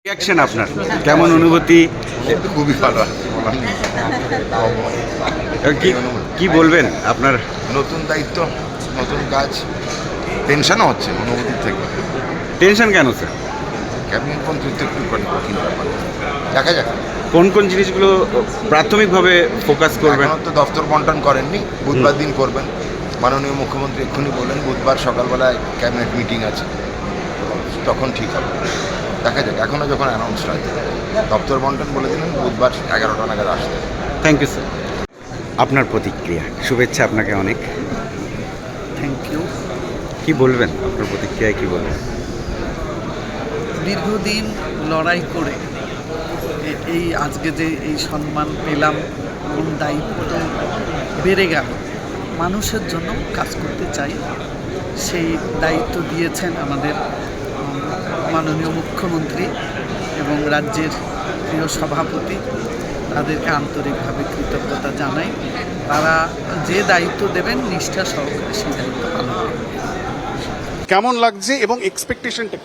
Reaction আপনার কেমন অনুভূতি? খুবই ভালো। কি কি বলবেন আপনার? নতুন দায়িত্ব, নতুন কাজ, টেনশনও হচ্ছে অনুভূতির থেকে। টেনশন কেন স্যার? ক্যাবিনেট মন্ত্রিত্ব একটু কঠিন ব্যাপার, দেখা যাক। কোন কোন জিনিসগুলো প্রাথমিকভাবে ফোকাস করবেন? এখনো তো দফতর বন্টন করেননি, বুধবার দিন করবেন। মাননীয় মুখ্যমন্ত্রী এক্ষুনি বললেন বুধবার সকালবেলায় ক্যাবিনেট মিটিং আছে, তখন ঠিক হবে। দেখা যাক, এখনও যখন অ্যানাউন্স হয় দপ্তর বন্টন বলে দিলেন বুধবার 11টা নাগাদ আসতে। Thank you sir. আপনার প্রতিক্রিয়া, শুভেচ্ছা আপনাকে অনেক। Thank you. কি বলবেন, আপনার প্রতিক্রিয়ায় কি বলবেন? দীর্ঘদিন লড়াই করে এই আজকে যে এই সম্মান পেলাম এবং দায়িত্ব বেড়ে গেল, মানুষের জন্য কাজ করতে চাই। সেই দায়িত্ব দিয়েছেন আমাদের মাননীয় মুখ্যমন্ত্রী এবং রাজ্যের প্রিয় সভাপতি। তাদেরকে আন্তরিকভাবে কৃতজ্ঞতা জানাই। তারা যে দায়িত্ব দেবেন নিষ্ঠা সহকারে সেই দায়িত্ব পালন করবেন। কেমন লাগছে এবং এক্সপেকটেশনটা?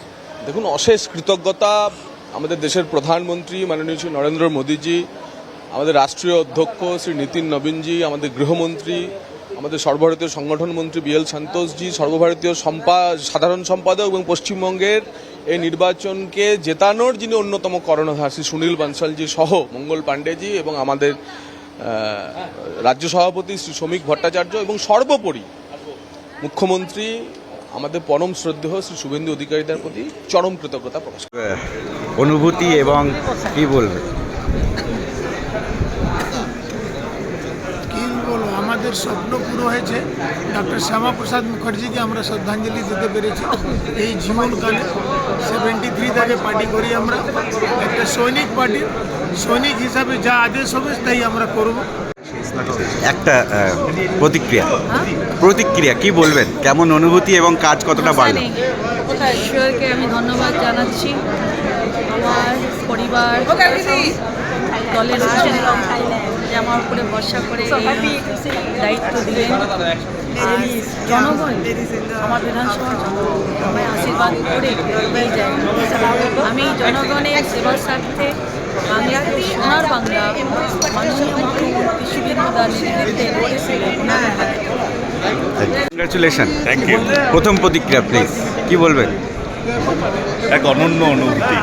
দেখুন, অশেষ কৃতজ্ঞতা আমাদের দেশের প্রধানমন্ত্রী মাননীয় শ্রী নরেন্দ্র মোদীজি, আমাদের রাষ্ট্রীয় অধ্যক্ষ শ্রী নীতিন নবীনজি, আমাদের গৃহমন্ত্রী, আমাদের সর্বভারতীয় সংগঠন মন্ত্রী BL সন্তোষজি, সর্বভারতীয় সাধারণ সম্পাদক এবং পশ্চিমবঙ্গের এই নির্বাচনকে জেতানোর যিনি অন্যতম কর্ণধার শ্রী সুনীল বানসালজি সহ মঙ্গল পাণ্ডেজি এবং আমাদের রাজ্য সভাপতি শ্রী শ্রমিক ভট্টাচার্য এবং সর্বোপরি মুখ্যমন্ত্রী আমাদের পরম শ্রদ্ধেয় শ্রী শুভেন্দু অধিকারীদের প্রতি চরম কৃতজ্ঞতা প্রকাশ করি। অনুভূতি এবং কি বলবেন? কি বলবো, আমাদের স্বপ্ন পুরো হয়েছে। ডক্টর শ্যামাপ্রসাদ মুখার্জিকে আমরা শ্রদ্ধাঞ্জলি দিতে পেরেছি এই জীবনকালে। 73 থেকে পার্টি করি আমরা, একটা সৈনিক পার্টি। সৈনিক হিসাবে যা আদেশ হবে তাই আমরা করব। একটা প্রতিক্রিয়া কি বলবেন? কেমন অনুভূতি এবং কাজ কতটা বাড়লো? ঈশ্বরকে আমি ধন্যবাদ জানাচ্ছি। আমার পরিবার, দলের যে আমার উপরে ভরসা করে দায়িত্ব দিলেন। আর জনগণ, আমার বিধানসভা জনগণ আমায় আশীর্বাদ করে এগিয়ে যায়। আমি জনগণের সেবার স্বার্থে বাংলাকে সোনার বাংলা মাননীয় মুখ্যমন্ত্রী শুভেন্দু দার নেতৃত্বে কংগ্রাচুলেশন। Thank you. প্রথম প্রতিক্রিয়া প্লিজ, কি বলবেন? এক অনন্য অনুভূতি,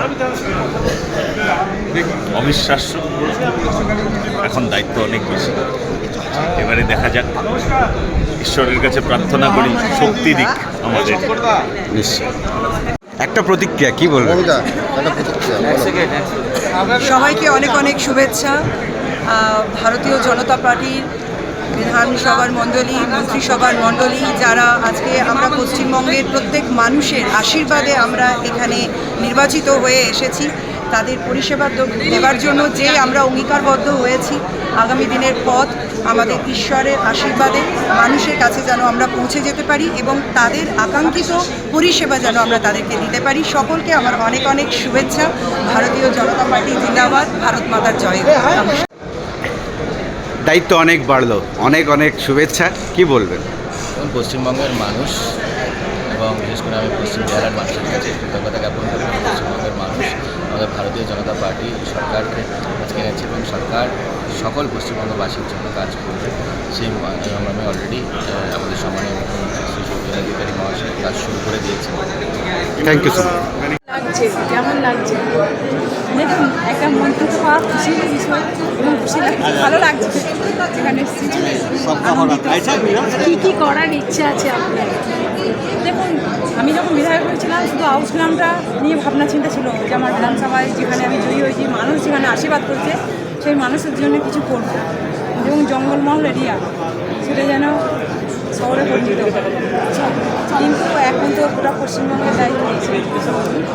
অবিশ্বাস্য। এখন দায়িত্ব অনেক বেশি, এবারে দেখা যাক। ঈশ্বরের কাছে প্রার্থনা করি শক্তি দিক আমাদের। নিশ্চয়। একটা প্রতিক্রিয়া কি বলবেন? সবাইকে অনেক অনেক শুভেচ্ছা। ভারতীয় জনতা পার্টির বিধানসভার মণ্ডলী, মন্ত্রিসভার মণ্ডলী, যারা আজকে আমরা পশ্চিমবঙ্গের প্রত্যেক মানুষের আশীর্বাদে আমরা এখানে নির্বাচিত হয়ে এসেছি, তাদের পরিষেবা দেওয়ার জন্য যে আমরা অঙ্গীকারবদ্ধ হয়েছি, আগামী দিনের পথ আমাদের ঈশ্বরের আশীর্বাদে মানুষের কাছে যেন আমরা পৌঁছে যেতে পারি এবং তাদের আকাঙ্ক্ষিত পরিষেবা যেন আমরা তাদেরকে দিতে পারি। সকলকে আমার অনেক অনেক শুভেচ্ছা। ভারতীয় জনতা পার্টি জিন্দাবাদ, ভারত মাতার জয়। দায়িত্ব অনেক বাড়লো, অনেক অনেক শুভেচ্ছা, কি বলবেন? পশ্চিমবঙ্গের মানুষ এবং বিশেষ করে আমি পশ্চিম জেলার মানুষের কাছে কৃতজ্ঞতা জ্ঞাপন করি। পশ্চিমবঙ্গের মানুষ আমাদের ভারতীয় জনতা পার্টি সরকারকে আজকে এনেছে এবং সরকার সকল পশ্চিমবঙ্গবাসীর জন্য কাজ করবে। সেই আমি অলরেডি আমাদের সম্মানীয় মুখ্যমন্ত্রী শ্রী শুভেন্দু অধিকারী মহাশয় কাজ শুরু করে দিয়েছেন। Thank you so much. লাগছে, কেমন লাগছে? দেখুন, একটা মন্ত্রী তো পাওয়া খুশির বিষয় এবং খুশি লাগছে, ভালো লাগছে। এখানে কী কী করার ইচ্ছে আছে আপনার? দেখুন, আমি যখন বিধায়ক হয়েছিলাম শুধু আউস গ্রামটা নিয়ে ভাবনা চিন্তা ছিল যে আমার বিধানসভায় যেখানে আমি জয়ী হয়েছি, মানুষ যেখানে আশীর্বাদ করছে সেই মানুষের জন্য কিছু করব এবং জঙ্গলমহল এরিয়া সেটা যেন শহরে পরিচিত। কিন্তু এখন তো পুরো পশ্চিমবঙ্গের দায়িত্ব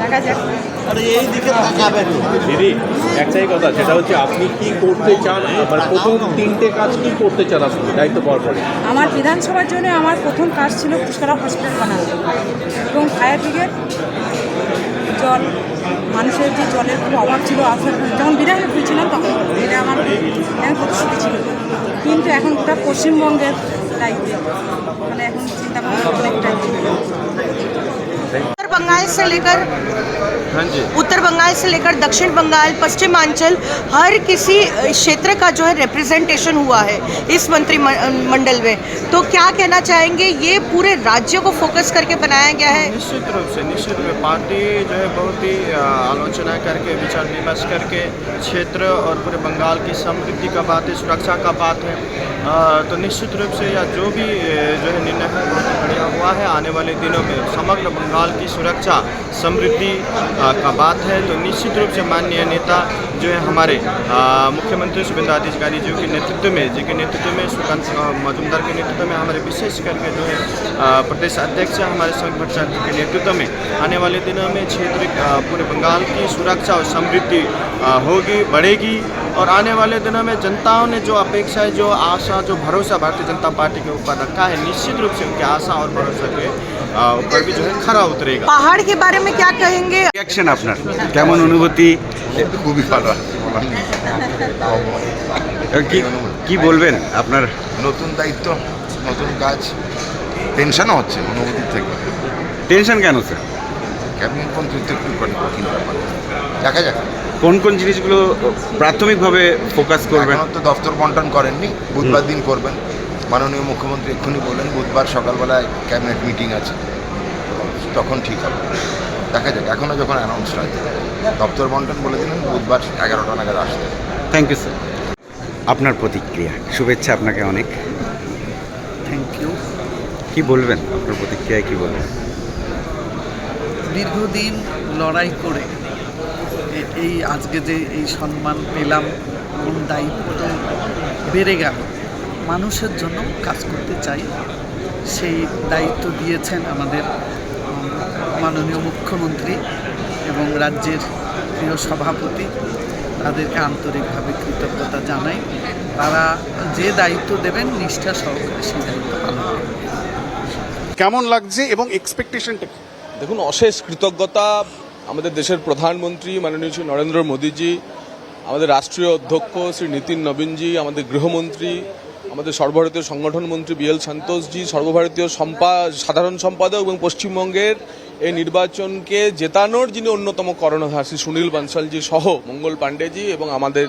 দেখা যাক। দিদি, একটাই কথা, সেটা হচ্ছে আপনি কি করতে চান? মানে প্রথম 3টে কাজ কি করতে চান আপনি দায়িত্ব পাওয়ার পরে? আমার বিধানসভার জন্য আমার প্রথম কাজ ছিল পুষ্করা হসপিটাল বানানো এবং ফায়ার ব্রিগেড, জল, মানুষের যে জলের খুব অভাব ছিল। যখন বিধায়ক হয়েছিলাম তখন এটা আমার প্রতিশ্রুতি ছিল, কিন্তু এখন গোটা পশ্চিমবঙ্গের দায়িত্ব, মানে এখন চিন্তা ভাবনা অনেকটাই। बंगाल से लेकर उत्तर बंगाल से लेकर दक्षिण बंगाल, पश्चिमांचल, हर किसी क्षेत्र का जो है रिप्रेजेंटेशन हुआ है इस मंत्रिमंडल में। तो क्या कहना चाहेंगे, ये पूरे राज्य को फोकस करके बनाया गया है? निश्चित रूप से पार्टी जो है बहुत ही आलोचना करके, विचार विमर्श करके क्षेत्र और पूरे बंगाल की समृद्धि का बात है, सुरक्षा का बात है। तो निश्चित रूप से या जो भी जो है निर्णय है बहुत बढ़िया हुआ है। आने वाले दिनों में समग्र बंगाल की सुरक्षा समृद्धि का बात है। तो निश्चित रूप से माननीय नेता जो है हमारे मुख्यमंत्री शुभेंदु अधिकारी जी के नेतृत्व में सुकांत मजूमदार के नेतृत्व में, हमारे विशेष करके जो है प्रदेश अध्यक्ष हमारे संघ भट्टाचार्य के नेतृत्व में आने वाले दिनों में क्षेत्र पूरे बंगाल की सुरक्षा और समृद्धि होगी, बढ़ेगी। और आने वाले दिनों में जनताओं ने जो अपेक्षा है, जो आशा, जो भरोसा भारतीय जनता पार्टी के ऊपर रखा है, निश्चित रूप से उनकी आशा और भरोसा के ऊपर भी जो है खरा उतरेगा। पहाड़ के बारे में क्या कहेंगे? রিয়াকশন আপনার কেমন অনুভূতি? খুবই ভালো আছে, কি বলবেন আপনার? নতুন দায়িত্ব, নতুন কাজ, টেনশনও হচ্ছে অনুভূতি থেকে। টেনশন কেন স্যার? ক্যাবিনেট মন্ত্রিত্ব একটু কঠিন ব্যাপার, দেখা যাক। কোন কোন জিনিসগুলো প্রাথমিকভাবে ফোকাস করবেন? এখনো তো দপ্তর বন্টন করেননি, বুধবার দিন করবেন। মাননীয় মুখ্যমন্ত্রী এক্ষুনি বললেন বুধবার সকালবেলায় ক্যাবিনেট মিটিং আছে, তখন ঠিক হবে, দেখা যাক। এখনও যখন অ্যানাউন্স হয়, দপ্তর বন্টন বলে দিলেন বুধবার 11টা নাগাদ আসতে। Thank you sir. আপনার প্রতিক্রিয়া, শুভেচ্ছা আপনাকে অনেক। Thank you. কি বলবেন, আপনার প্রতিক্রিয়ায় কি বলবেন? দীর্ঘদিন লড়াই করে এই আজকে যে এই সম্মান পেলাম এবং দায়িত্ব বেড়ে গেল, মানুষের জন্য কাজ করতে চাই, সেই দায়িত্ব দিয়েছেন আমাদের মাননীয় মুখ্যমন্ত্রী এবং রাজ্যের প্রিয় সভাপতি। তাদেরকে আন্তরিকভাবে কৃতজ্ঞতা জানাই। তারা যে দায়িত্ব দেবেন নিষ্ঠা সহকারে সেই দায়িত্ব পালন করবেন। কেমন লাগছে এবং এক্সপেকটেশনটা কি? দেখুন, অশেষ কৃতজ্ঞতা আমাদের দেশের প্রধানমন্ত্রী মাননীয় শ্রী নরেন্দ্র মোদীজি, আমাদের রাষ্ট্রীয় অধ্যক্ষ শ্রী নীতিন নবীনজি, আমাদের গৃহমন্ত্রী, আমাদের সর্বভারতীয় সংগঠন মন্ত্রী BL সন্তোষজি, সর্বভারতীয় সাধারণ সম্পাদক এবং পশ্চিমবঙ্গের এই নির্বাচনকে জেতানোর যিনি অন্যতম কর্ণধার শ্রী সুনীল বানসালজি সহ মঙ্গল পাণ্ডেজি এবং আমাদের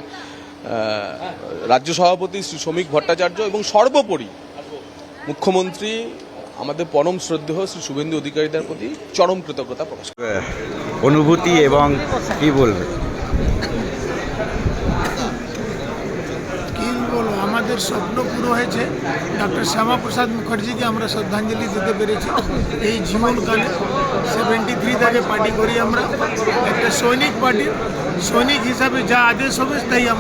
রাজ্য সভাপতি শ্রী শ্রমিক ভট্টাচার্য এবং সর্বোপরি মুখ্যমন্ত্রী আমাদের পরম শ্রদ্ধেয় শ্রী শুভেন্দু অধিকারীদের প্রতি চরম কৃতজ্ঞতা প্রকাশ। অনুভূতি এবং কি বলবেন? আমাদের স্বপ্ন পুরো হয়েছে, ডক্টর শ্যামাপ্রসাদ মুখার্জিকে আমরা শ্রদ্ধাঞ্জলি দিতে পেরেছি। এই জীবনকালে 73 থেকে পার্টি করি আমরা, একটা সৈনিক পার্টির সৈনিক হিসাবে যা আদেশ হবে তাই আমরা